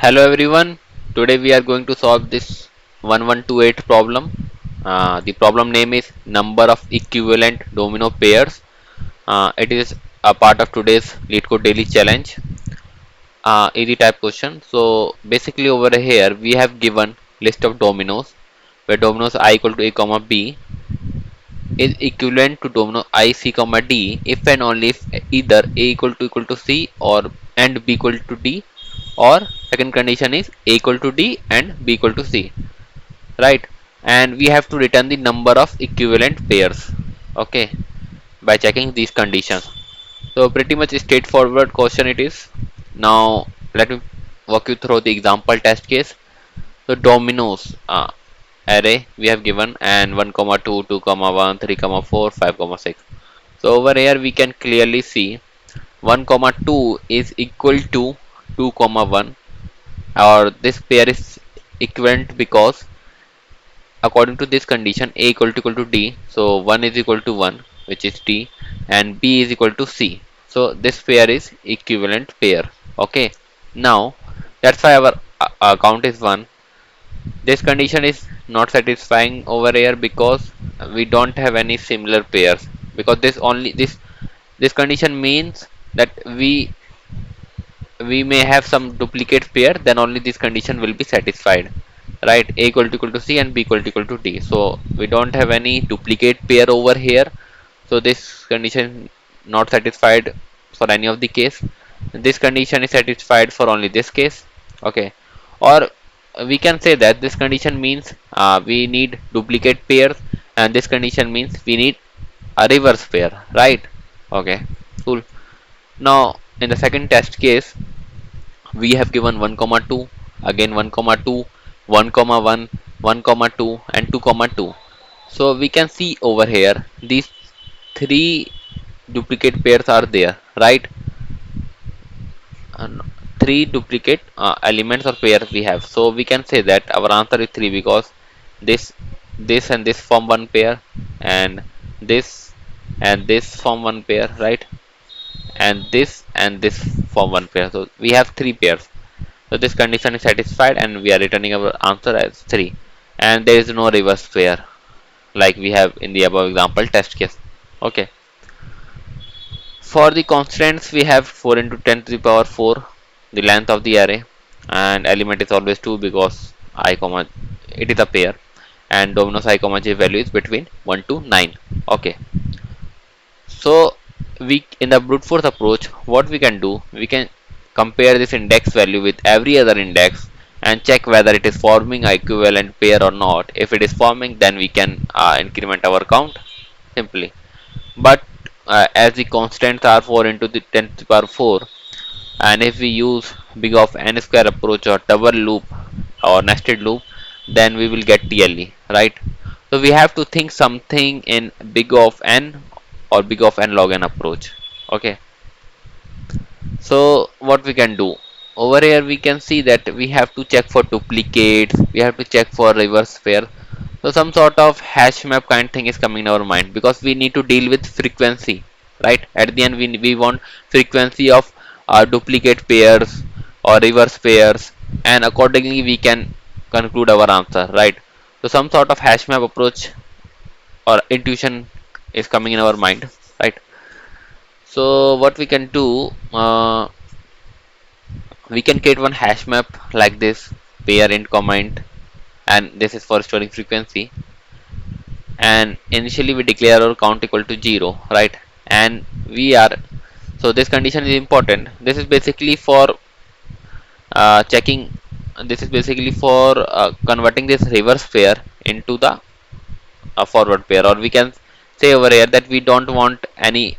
Hello everyone. Today we are going to solve this 1128 problem. The problem name is number of equivalent domino pairs. It is a part of today's LeetCode daily challenge. Easy type question. So basically over here we have given list of dominoes where dominoes I equal to a comma b is equivalent to domino I c comma d if and only if either a equal to c or and b equal to d, or second condition is a equal to d and b equal to c, right? And we have to return the number of equivalent pairs, okay, by checking these conditions. So pretty much straightforward question it is. Now let me walk you through the example test case. So dominoes array we have given, and 1 comma 2 2 comma 1 3 comma 4 5 comma 6. So over here we can clearly see 1 comma 2 is equal to 2 comma 1, or this pair is equivalent because according to this condition a equal to d, so 1 is equal to 1 which is d, and b is equal to c, so this pair is equivalent pair. Okay, now that's why our count is 1. This condition is not satisfying over here because we don't have any similar pairs, because this condition means that we may have some duplicate pair, then only this condition will be satisfied, right? A equal to c and b equal to d, so we don't have any duplicate pair over here, so this condition not satisfied for any of the case. This condition is satisfied for only this case, okay. Or we can say that this condition means we need duplicate pairs, and this condition means we need a reverse pair, right? Okay, cool. Now in the second test case we have given 1 comma 2, again 1 comma 2, 1 comma 1, 1 comma 2 and 2 comma 2. So we can see over here these three duplicate pairs are there, right? And three duplicate elements or pairs we have, so we can say that our answer is 3 because this this and this form one pair, and this and this form one pair, right? And this form one pair, so we have three pairs. So this condition is satisfied and we are returning our answer as 3, and there is no reverse pair like we have in the above example test case. Okay. For the constants we have 4 into 10 to the power 4 the length of the array, and element is always 2 because I comma it is a pair, and dominoes I comma j value is between 1 to 9. Okay. So we in the brute force approach what we can do, we can compare this index value with every other index and check whether it is forming a equivalent pair or not. If it is forming, then we can increment our count simply. But as the constants are 4 into the 10 to the power 4, and if we use big of n square approach or double loop or nested loop, then we will get TLE, right? So we have to think something in big of n or big of n log n approach. Okay. So what we can do over here, we can see that we have to check for duplicates, we have to check for reverse pair. So some sort of hash map kind thing is coming in our mind because we need to deal with frequency, right? At the end we want frequency of duplicate pairs or reverse pairs, and accordingly we can conclude our answer, right? So some sort of hash map approach or intuition is coming in our mind, right? So what we can do, we can create one hash map like this, pair int comma int, and this is for storing frequency, and initially we declare our count equal to 0, right? And we are, so this condition is important. This is basically for checking, this is basically for converting this reverse pair into the forward pair, or we can say over here that we don't want any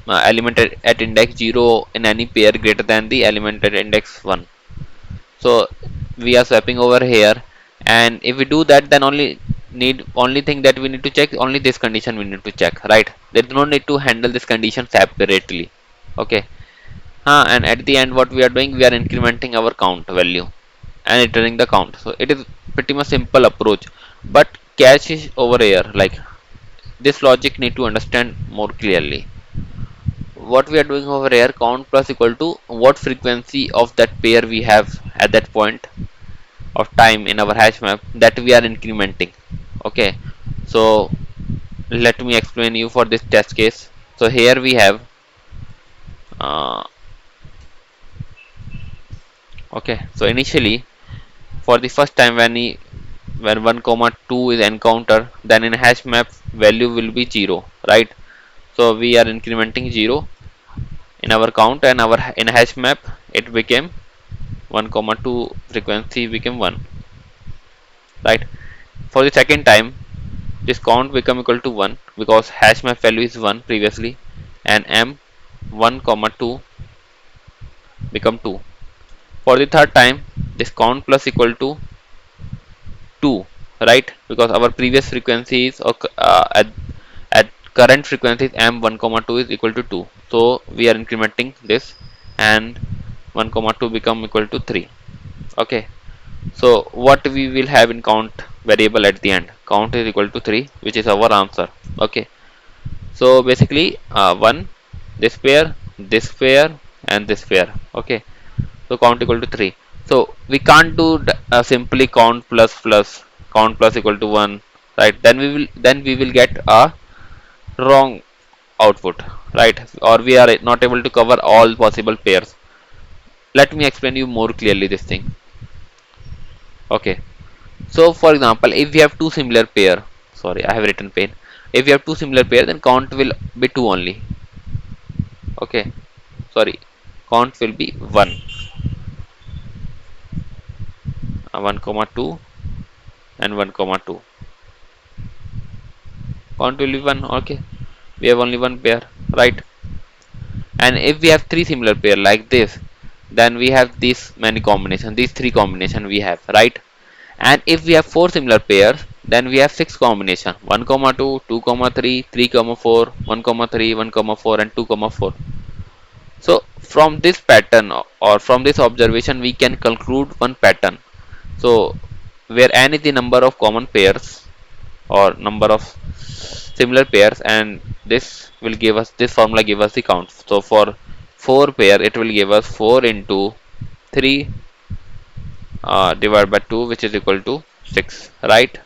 element at index 0 in any pair greater than the element at index 1. So we are swapping over here, and if we do that, then only thing that we need to check, only this condition we need to check, right? There is no need to handle this condition separately. Okay. And at the end what we are doing, we are incrementing our count value and returning the count. So it is pretty much simple approach, but catch is over here, like this logic need to understand more clearly. what we are doing over here, count plus equal to what frequency of that pair we have at that point of time in our hash map that we are incrementing. Okay, so let me explain you for this test case. So here we have uh, okay, so initially for the first time when 1 comma 2 is encountered, then in hash map value will be 0, right? So we are incrementing 0 in our count, and our in hash map it became 1 comma 2 frequency became 1, right? For the second time this count become equal to 1 because hash map value is 1 previously, and m 1 comma 2 become 2. For the third time this count plus equal to 2, right? Because our previous frequency is at current frequency m 1 comma 2 is equal to 2, so we are incrementing this, and 1 comma 2 become equal to 3. Okay, so what we will have in count variable at the end, count is equal to 3, which is our answer. Okay, so basically 1 this pair, this pair, and this pair. Okay, so count equal to 3. So we can't do simply count plus plus, count plus equal to 1, right? Then we will get a wrong output, right? Or we are not able to cover all possible pairs. Let me explain you more clearly this thing. Okay, so for example, if we have two similar pair, sorry, I have written pair. If we have two similar pair, then count will be 2 only. Okay, sorry, count will be 1, 1 comma 2 and 1 comma 2. Count will be 1. Okay, we have only one pair, right? And if we have three similar pair like this, then we have these many combination, these three combination we have, right? And if we have four similar pairs, then we have six combination, 1 comma 2, 2 comma 3, 3 comma 4, 1 comma 3, 1 comma 4, and 2 comma 4. So from this pattern or from this observation we can conclude one pattern. So where n is the number of common pairs or number of similar pairs, and this will give us, this formula give us the count. So for 4 pair it will give us 4 into 3 divided by 2, which is equal to 6, right?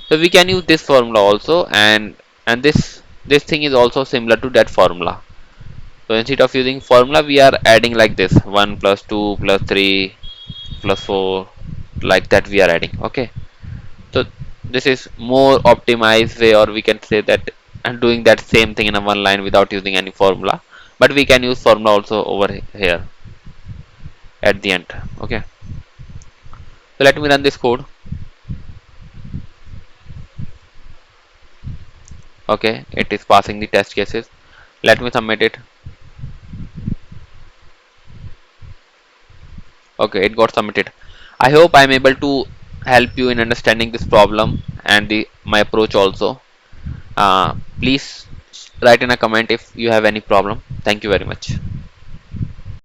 So we can use this formula also, and this thing is also similar to that formula. So instead of using formula we are adding like this, 1 plus 2 plus 3 plus 4, like that we are adding. Okay, so this is more optimized way, or we can say that, and doing that same thing in a one line without using any formula, but we can use formula also over here at the end. Okay, so let me run this code. Okay, it is passing the test cases. Let me submit it. Okay, it got submitted. I hope I'm able to help you in understanding this problem and my approach also. Please write in a comment if you have any problem. Thank you very much.